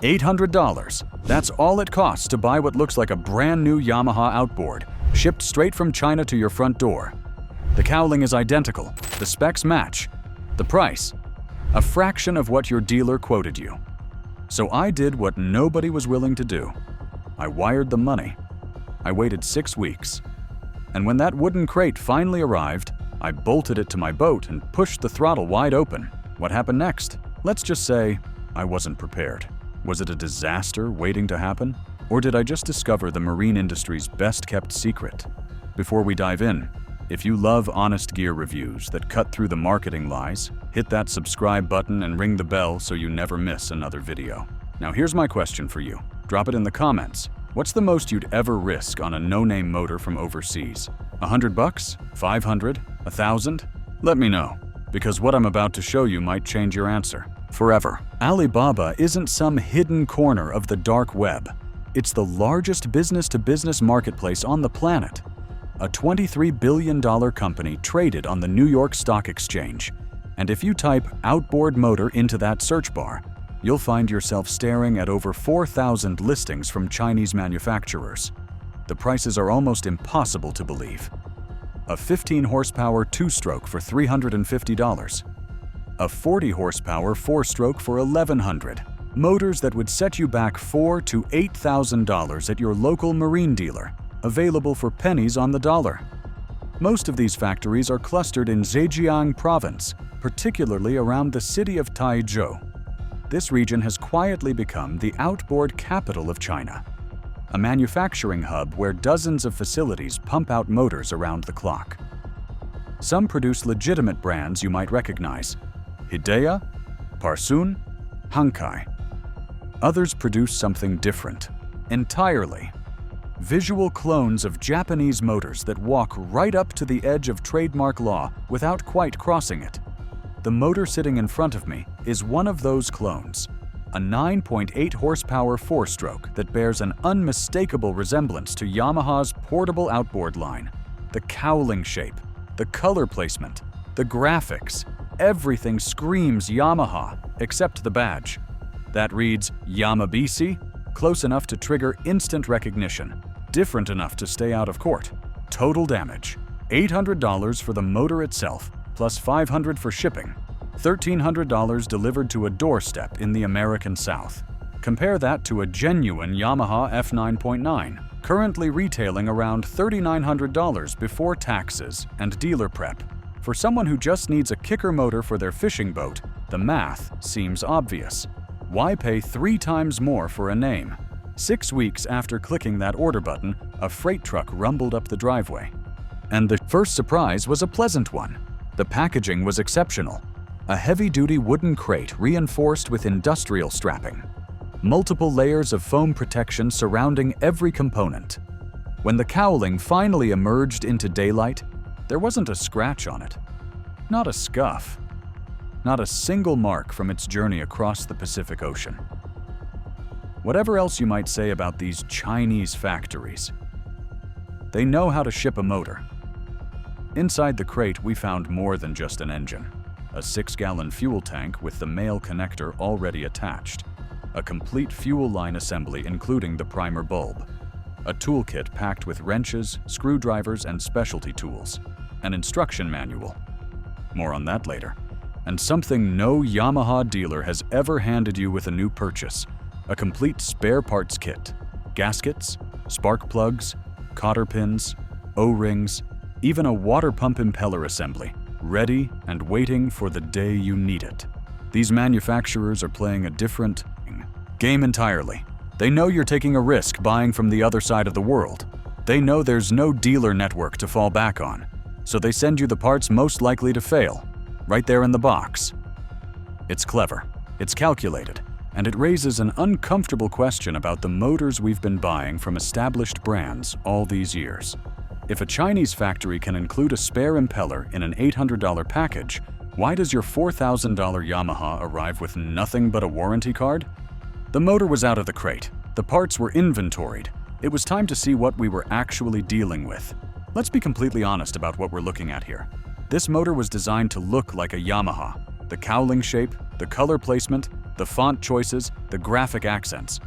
$800. That's all it costs to buy what looks like a brand new Yamaha Outboard, shipped straight from China to your front door. The cowling is identical, the specs match. The price? A fraction of what your dealer quoted you. So I did what nobody was willing to do. I wired the money. I waited 6 weeks. And when that wooden crate finally arrived, I bolted it to my boat and pushed the throttle wide open. What happened next? Let's just say I wasn't prepared. Was it a disaster waiting to happen? Or did I just discover the marine industry's best-kept secret? Before we dive in, if you love honest gear reviews that cut through the marketing lies, hit that subscribe button and ring the bell so you never miss another video. Now here's my question for you. Drop it in the comments. What's the most you'd ever risk on a no-name motor from overseas? $100? 500? 1,000? Let me know, because what I'm about to show you might change your answer forever. Alibaba isn't some hidden corner of the dark web. It's the largest business-to-business marketplace on the planet. A $23 billion company traded on the New York Stock Exchange. And if you type outboard motor into that search bar, you'll find yourself staring at over 4,000 listings from Chinese manufacturers. The prices are almost impossible to believe. A 15-horsepower 2-stroke for $350. A 40-horsepower 4-stroke for $1,100. Motors that would set you back $4,000 to $8,000 at your local marine dealer, available for pennies on the dollar. Most of these factories are clustered in Zhejiang province, particularly around the city of Taizhou. This region has quietly become the outboard capital of China, a manufacturing hub where dozens of facilities pump out motors around the clock. Some produce legitimate brands you might recognize: Hidea, Parsun, Hankai. Others produce something different, entirely. Visual clones of Japanese motors that walk right up to the edge of trademark law without quite crossing it. The motor sitting in front of me is one of those clones, a 9.8 horsepower 4-stroke that bears an unmistakable resemblance to Yamaha's portable outboard line. The cowling shape, the color placement, the graphics, everything screams Yamaha except the badge. That reads Yamabisi, close enough to trigger instant recognition, different enough to stay out of court. Total damage: $800 for the motor itself, plus $500 for shipping. $1,300 delivered to a doorstep in the American South. Compare that to a genuine Yamaha F9.9, currently retailing around $3,900 before taxes and dealer prep. For someone who just needs a kicker motor for their fishing boat, the math seems obvious. Why pay 3 times more for a name? 6 weeks after clicking that order button, a freight truck rumbled up the driveway. And the first surprise was a pleasant one. The packaging was exceptional. A heavy-duty wooden crate reinforced with industrial strapping. Multiple layers of foam protection surrounding every component. When the cowling finally emerged into daylight, there wasn't a scratch on it. Not a scuff. Not a single mark from its journey across the Pacific Ocean. Whatever else you might say about these Chinese factories, they know how to ship a motor. Inside the crate, we found more than just an engine. A 6-gallon fuel tank with the male connector already attached. A complete fuel line assembly including the primer bulb. A toolkit packed with wrenches, screwdrivers, and specialty tools. An instruction manual. More on that later. And something no Yamaha dealer has ever handed you with a new purchase: a complete spare parts kit. Gaskets, spark plugs, cotter pins, O-rings, even a water pump impeller assembly, ready and waiting for the day you need it. These manufacturers are playing a different game entirely. They know you're taking a risk buying from the other side of the world. They know there's no dealer network to fall back on, so they send you the parts most likely to fail, right there in the box. It's clever, it's calculated, and it raises an uncomfortable question about the motors we've been buying from established brands all these years. If a Chinese factory can include a spare impeller in an $800 package, why does your $4,000 Yamaha arrive with nothing but a warranty card? The motor was out of the crate. The parts were inventoried. It was time to see what we were actually dealing with. Let's be completely honest about what we're looking at here. This motor was designed to look like a Yamaha. The cowling shape, the color placement, the font choices, the graphic accents.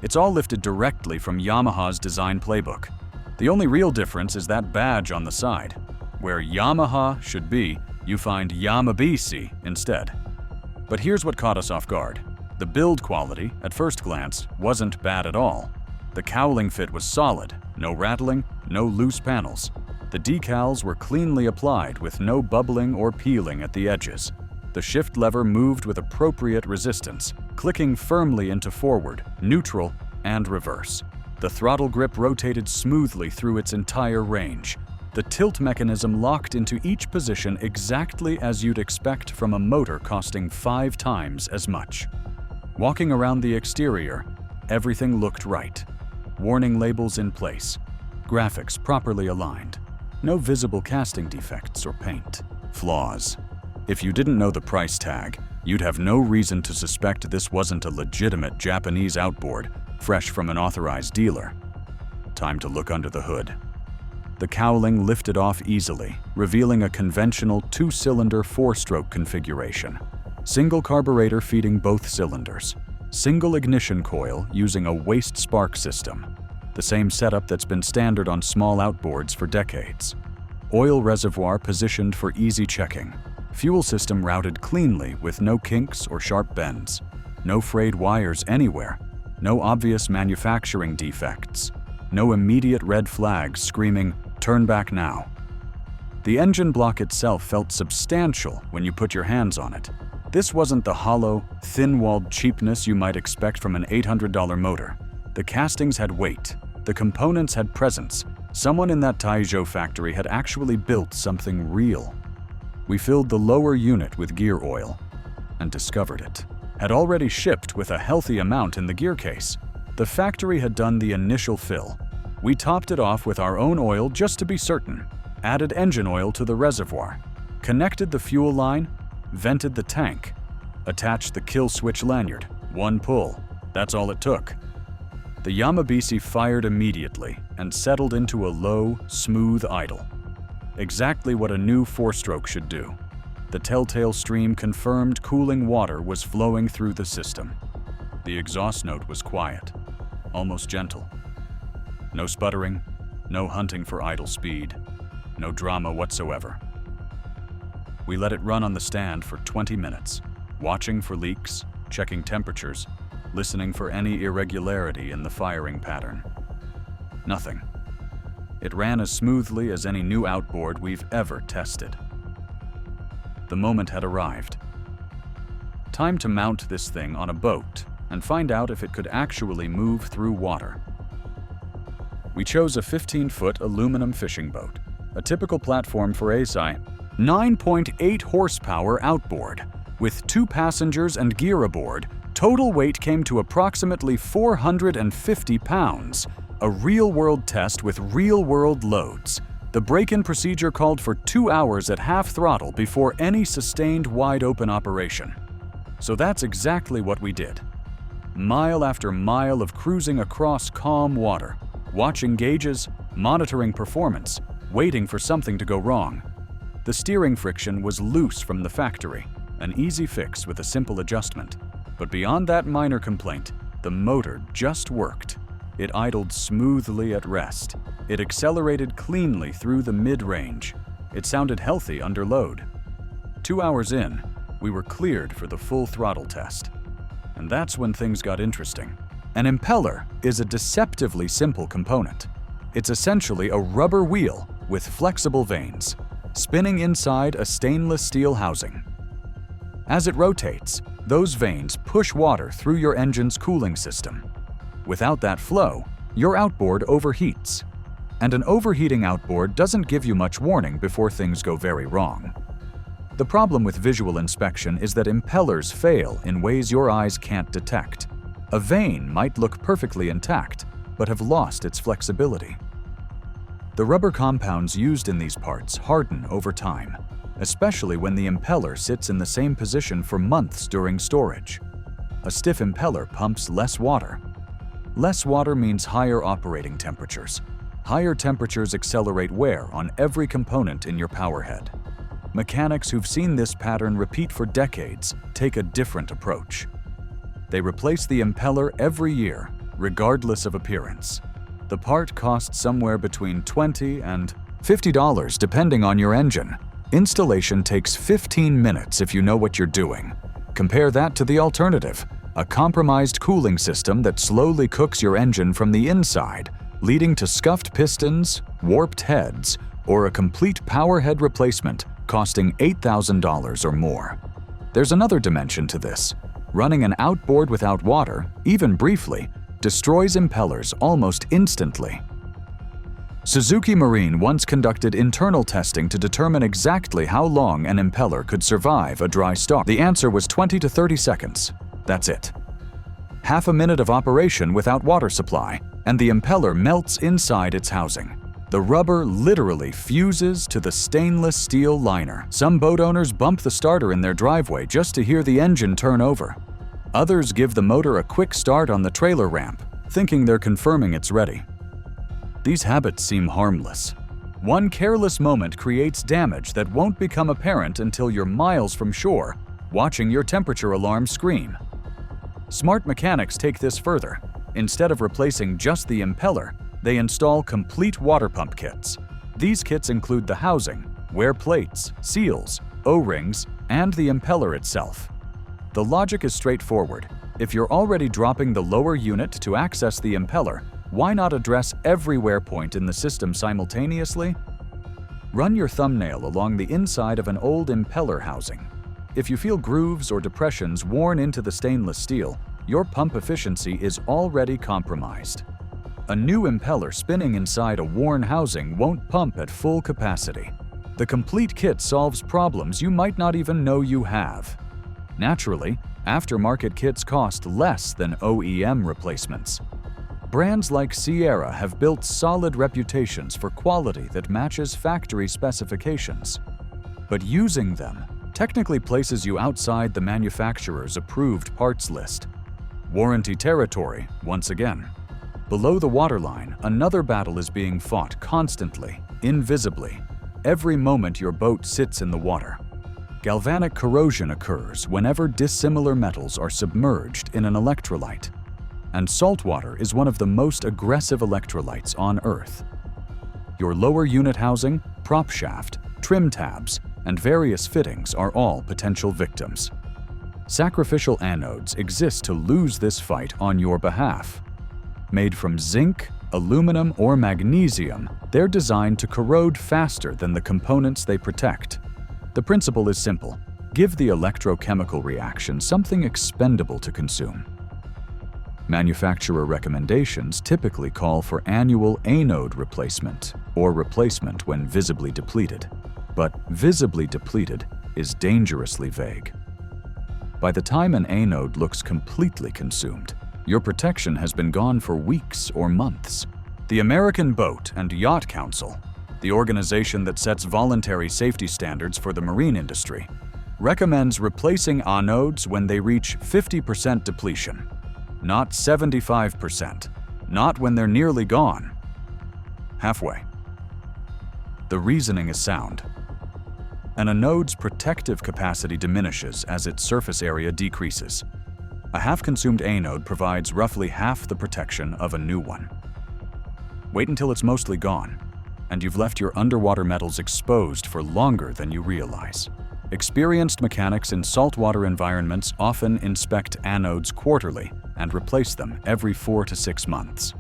It's all lifted directly from Yamaha's design playbook. The only real difference is that badge on the side. Where Yamaha should be, you find Yamabisi instead. But here's what caught us off guard. The build quality, at first glance, wasn't bad at all. The cowling fit was solid, no rattling, no loose panels. The decals were cleanly applied with no bubbling or peeling at the edges. The shift lever moved with appropriate resistance, clicking firmly into forward, neutral, and reverse. The throttle grip rotated smoothly through its entire range. The tilt mechanism locked into each position exactly as you'd expect from a motor costing 5 times as much. Walking around the exterior, everything looked right. Warning labels in place, graphics properly aligned, no visible casting defects or paint. Flaws. If you didn't know the price tag, you'd have no reason to suspect this wasn't a legitimate Japanese outboard, fresh from an authorized dealer. Time to look under the hood. The cowling lifted off easily, revealing a conventional 2-cylinder 4-stroke configuration. Single carburetor feeding both cylinders. Single ignition coil using a waste spark system. The same setup that's been standard on small outboards for decades. Oil reservoir positioned for easy checking. Fuel system routed cleanly with no kinks or sharp bends. No frayed wires anywhere. No obvious manufacturing defects. No immediate red flags screaming, "Turn back now." The engine block itself felt substantial when you put your hands on it. This wasn't the hollow, thin-walled cheapness you might expect from an $800 motor. The castings had weight. The components had presence. Someone in that Taizhou factory had actually built something real. We filled the lower unit with gear oil and discovered it had already shipped with a healthy amount in the gear case. The factory had done the initial fill. We topped it off with our own oil just to be certain, added engine oil to the reservoir, connected the fuel line, vented the tank, attached the kill switch lanyard. One pull. That's all it took. The Yamabisi fired immediately and settled into a low, smooth idle. Exactly what a new 4-stroke should do. The telltale stream confirmed cooling water was flowing through the system. The exhaust note was quiet, almost gentle. No sputtering, no hunting for idle speed, no drama whatsoever. We let it run on the stand for 20 minutes, watching for leaks, checking temperatures, listening for any irregularity in the firing pattern. Nothing. It ran as smoothly as any new outboard we've ever tested. The moment had arrived. Time to mount this thing on a boat and find out if it could actually move through water. We chose a 15-foot aluminum fishing boat, a typical platform for a 9.8 horsepower outboard. With 2 passengers and gear aboard, total weight came to approximately 450 pounds, a real-world test with real-world loads. The break-in procedure called for 2 hours at half throttle before any sustained wide-open operation. So that's exactly what we did. Mile after mile of cruising across calm water, watching gauges, monitoring performance, waiting for something to go wrong. The steering friction was loose from the factory, an easy fix with a simple adjustment. But beyond that minor complaint, the motor just worked. It idled smoothly at rest. It accelerated cleanly through the mid-range. It sounded healthy under load. 2 hours in, we were cleared for the full throttle test. And that's when things got interesting. An impeller is a deceptively simple component. It's essentially a rubber wheel with flexible vanes, spinning inside a stainless steel housing. As it rotates, those vanes push water through your engine's cooling system. Without that flow, your outboard overheats. And an overheating outboard doesn't give you much warning before things go very wrong. The problem with visual inspection is that impellers fail in ways your eyes can't detect. A vane might look perfectly intact, but have lost its flexibility. The rubber compounds used in these parts harden over time, especially when the impeller sits in the same position for months during storage. A stiff impeller pumps less water. Less water means higher operating temperatures. Higher temperatures accelerate wear on every component in your powerhead. Mechanics who've seen this pattern repeat for decades take a different approach. They replace the impeller every year, regardless of appearance. The part costs somewhere between $20 and $50 depending on your engine. Installation takes 15 minutes if you know what you're doing. Compare that to the alternative, a compromised cooling system that slowly cooks your engine from the inside, leading to scuffed pistons, warped heads, or a complete power head replacement costing $8,000 or more. There's another dimension to this. Running an outboard without water, even briefly, destroys impellers almost instantly. Suzuki Marine once conducted internal testing to determine exactly how long an impeller could survive a dry start. The answer was 20 to 30 seconds. That's it. Half a minute of operation without water supply, and the impeller melts inside its housing. The rubber literally fuses to the stainless steel liner. Some boat owners bump the starter in their driveway just to hear the engine turn over. Others give the motor a quick start on the trailer ramp, thinking they're confirming it's ready. These habits seem harmless. One careless moment creates damage that won't become apparent until you're miles from shore, watching your temperature alarm scream. Smart mechanics take this further. Instead of replacing just the impeller, they install complete water pump kits. These kits include the housing, wear plates, seals, O-rings, and the impeller itself. The logic is straightforward. If you're already dropping the lower unit to access the impeller, why not address every wear point in the system simultaneously? Run your thumbnail along the inside of an old impeller housing. If you feel grooves or depressions worn into the stainless steel, your pump efficiency is already compromised. A new impeller spinning inside a worn housing won't pump at full capacity. The complete kit solves problems you might not even know you have. Naturally, aftermarket kits cost less than OEM replacements. Brands like Sierra have built solid reputations for quality that matches factory specifications. But using them technically places you outside the manufacturer's approved parts list. Warranty territory, once again. Below the waterline, another battle is being fought constantly, invisibly, every moment your boat sits in the water. Galvanic corrosion occurs whenever dissimilar metals are submerged in an electrolyte. And saltwater is one of the most aggressive electrolytes on Earth. Your lower unit housing, prop shaft, trim tabs, and various fittings are all potential victims. Sacrificial anodes exist to lose this fight on your behalf. Made from zinc, aluminum, or magnesium, they're designed to corrode faster than the components they protect. The principle is simple. Give the electrochemical reaction something expendable to consume. Manufacturer recommendations typically call for annual anode replacement or replacement when visibly depleted. But visibly depleted is dangerously vague. By the time an anode looks completely consumed, your protection has been gone for weeks or months. The American Boat and Yacht Council, the organization that sets voluntary safety standards for the marine industry, recommends replacing anodes when they reach 50% depletion. Not 75%, not when they're nearly gone. Halfway. The reasoning is sound. An anode's protective capacity diminishes as its surface area decreases. A half-consumed anode provides roughly half the protection of a new one. Wait until it's mostly gone, and you've left your underwater metals exposed for longer than you realize. Experienced mechanics in saltwater environments often inspect anodes quarterly and replace them every 4 to 6 months.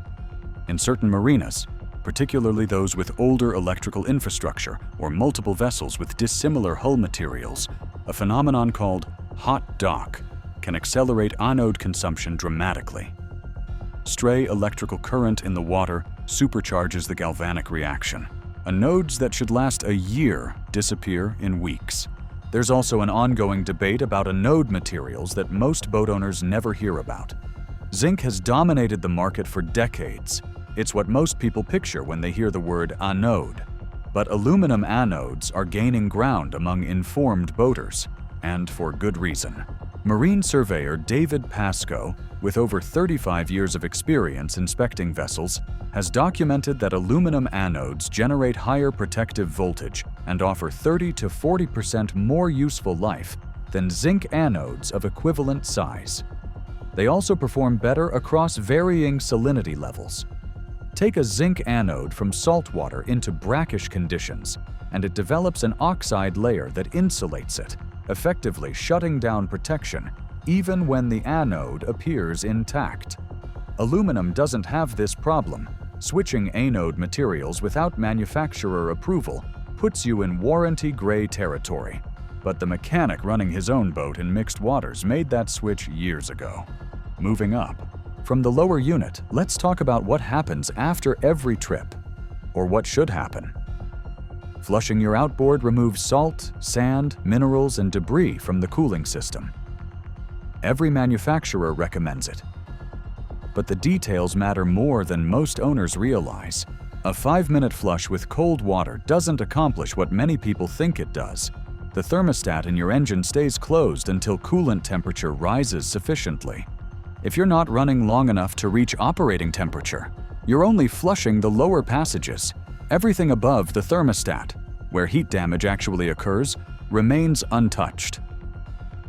In certain marinas, particularly those with older electrical infrastructure or multiple vessels with dissimilar hull materials, a phenomenon called hot dock can accelerate anode consumption dramatically. Stray electrical current in the water supercharges the galvanic reaction. Anodes that should last a year disappear in weeks. There's also an ongoing debate about anode materials that most boat owners never hear about. Zinc has dominated the market for decades. It's what most people picture when they hear the word anode. But aluminum anodes are gaining ground among informed boaters, and for good reason. Marine surveyor David Pascoe, with over 35 years of experience inspecting vessels, has documented that aluminum anodes generate higher protective voltage and offer 30 to 40% more useful life than zinc anodes of equivalent size. They also perform better across varying salinity levels. Take a zinc anode from salt water into brackish conditions, and it develops an oxide layer that insulates it, effectively shutting down protection even when the anode appears intact. Aluminum doesn't have this problem. Switching anode materials without manufacturer approval puts you in warranty-gray territory. But the mechanic running his own boat in mixed waters made that switch years ago. Moving up. From the lower unit, let's talk about what happens after every trip, or what should happen. Flushing your outboard removes salt, sand, minerals, and debris from the cooling system. Every manufacturer recommends it. But the details matter more than most owners realize. A 5-minute flush with cold water doesn't accomplish what many people think it does. The thermostat in your engine stays closed until coolant temperature rises sufficiently. If you're not running long enough to reach operating temperature, you're only flushing the lower passages. Everything above the thermostat, where heat damage actually occurs, remains untouched.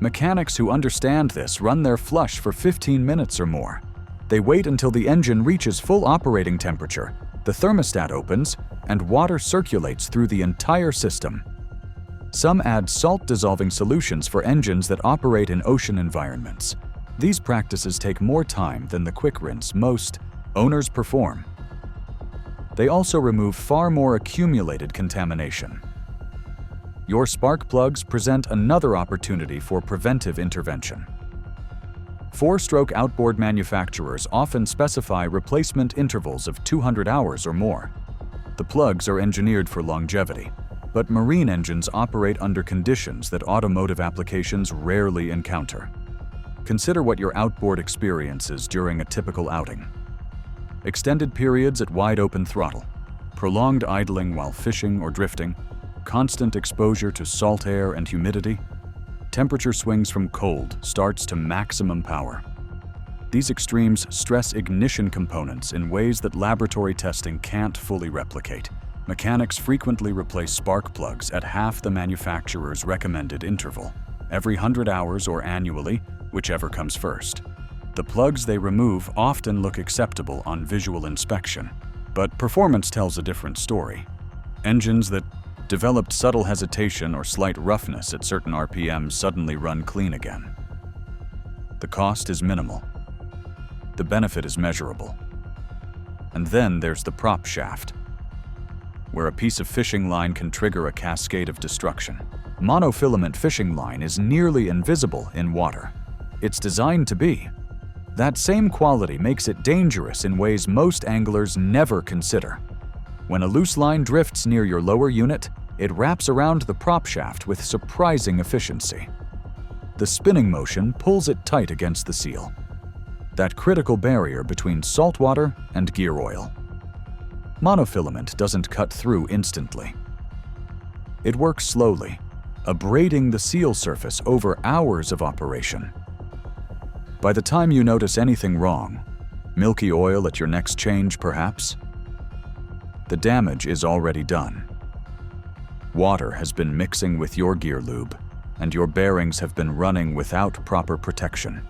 Mechanics who understand this run their flush for 15 minutes or more. They wait until the engine reaches full operating temperature, the thermostat opens, and water circulates through the entire system. Some add salt-dissolving solutions for engines that operate in ocean environments. These practices take more time than the quick rinse most owners perform. They also remove far more accumulated contamination. Your spark plugs present another opportunity for preventive intervention. 4-stroke outboard manufacturers often specify replacement intervals of 200 hours or more. The plugs are engineered for longevity, but marine engines operate under conditions that automotive applications rarely encounter. Consider what your outboard experiences during a typical outing. Extended periods at wide open throttle, prolonged idling while fishing or drifting, constant exposure to salt air and humidity, temperature swings from cold starts to maximum power. These extremes stress ignition components in ways that laboratory testing can't fully replicate. Mechanics frequently replace spark plugs at half the manufacturer's recommended interval, every 100 hours or annually, whichever comes first. The plugs they remove often look acceptable on visual inspection, but performance tells a different story. Engines that developed subtle hesitation or slight roughness at certain RPMs suddenly run clean again. The cost is minimal. The benefit is measurable. And then there's the prop shaft, where a piece of fishing line can trigger a cascade of destruction. Monofilament fishing line is nearly invisible in water. It's designed to be. That same quality makes it dangerous in ways most anglers never consider. When a loose line drifts near your lower unit, it wraps around the prop shaft with surprising efficiency. The spinning motion pulls it tight against the seal, that critical barrier between saltwater and gear oil. Monofilament doesn't cut through instantly. It works slowly, abrading the seal surface over hours of operation. By the time you notice anything wrong, milky oil at your next change perhaps, the damage is already done. Water has been mixing with your gear lube, and your bearings have been running without proper protection.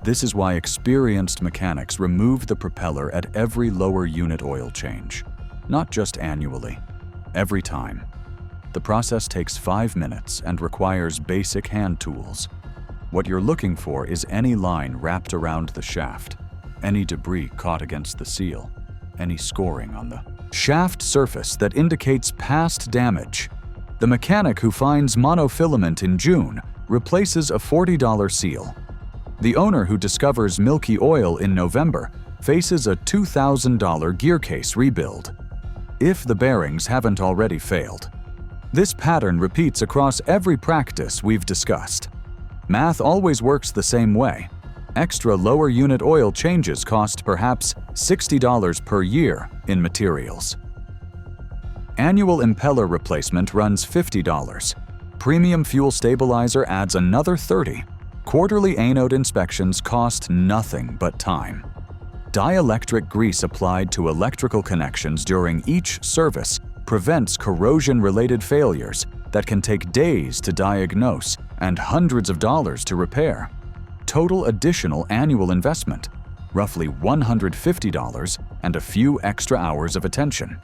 This is why experienced mechanics remove the propeller at every lower unit oil change, not just annually, every time. The process takes 5 minutes and requires basic hand tools. What you're looking for is any line wrapped around the shaft, any debris caught against the seal, any scoring on the shaft surface that indicates past damage. The mechanic who finds monofilament in June replaces a $40 seal. The owner who discovers milky oil in November faces a $2,000 gear case rebuild, if the bearings haven't already failed. This pattern repeats across every practice we've discussed. Math always works the same way. Extra lower unit oil changes cost perhaps $60 per year in materials. Annual impeller replacement runs $50. Premium fuel stabilizer adds another $30. Quarterly anode inspections cost nothing but time. Dielectric grease applied to electrical connections during each service prevents corrosion-related failures that can take days to diagnose and hundreds of dollars to repair. total additional annual investment, roughly $150 and a few extra hours of attention.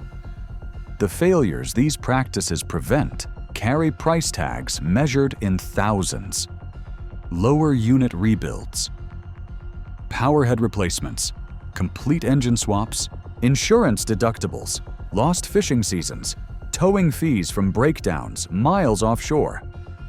The failures these practices prevent carry price tags measured in thousands. Lower unit rebuilds, powerhead replacements, complete engine swaps, insurance deductibles, lost fishing seasons, towing fees from breakdowns miles offshore.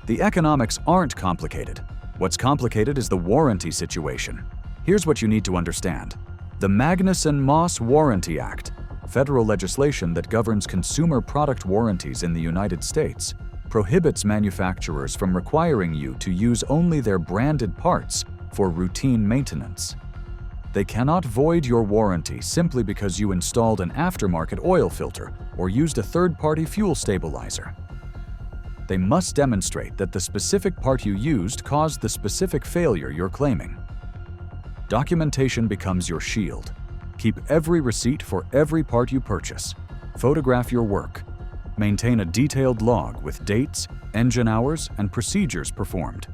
The economics aren't complicated. What's complicated is the warranty situation. Here's what you need to understand. The Magnuson-Moss Warranty Act, federal legislation that governs consumer product warranties in the United States, prohibits manufacturers from requiring you to use only their branded parts for routine maintenance. They cannot void your warranty simply because you installed an aftermarket oil filter or used a third-party fuel stabilizer. They must demonstrate that the specific part you used caused the specific failure you're claiming. Documentation becomes your shield. Keep every receipt for every part you purchase. Photograph your work. Maintain a detailed log with dates, engine hours, and procedures performed.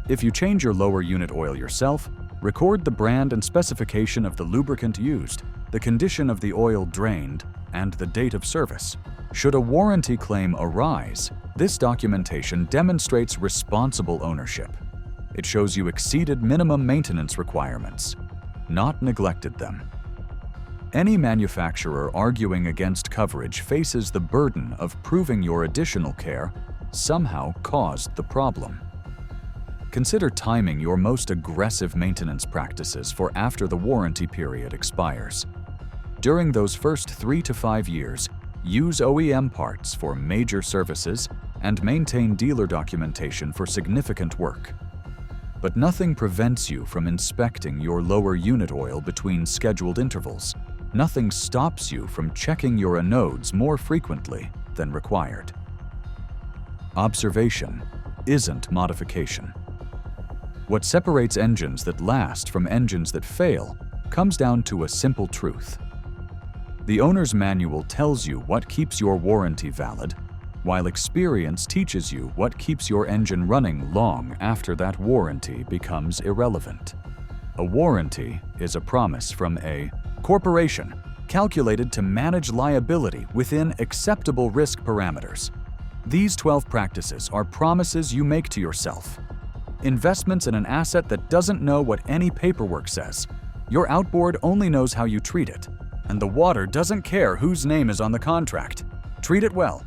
If you change your lower unit oil yourself, record the brand and specification of the lubricant used, the condition of the oil drained, and the date of service. Should a warranty claim arise, this documentation demonstrates responsible ownership. It shows you exceeded minimum maintenance requirements, not neglected them. Any manufacturer arguing against coverage faces the burden of proving your additional care somehow caused the problem. Consider timing your most aggressive maintenance practices for after the warranty period expires. During those first 3 to 5 years, use OEM parts for major services and maintain dealer documentation for significant work. But nothing prevents you from inspecting your lower unit oil between scheduled intervals. Nothing stops you from checking your anodes more frequently than required. Observation isn't modification. What separates engines that last from engines that fail comes down to a simple truth. The owner's manual tells you what keeps your warranty valid, while experience teaches you what keeps your engine running long after that warranty becomes irrelevant. A warranty is a promise from a corporation calculated to manage liability within acceptable risk parameters. These 12 practices are promises you make to yourself. Investments in an asset that doesn't know what any paperwork says. Your outboard only knows how you treat it, and the water doesn't care whose name is on the contract. Treat it well.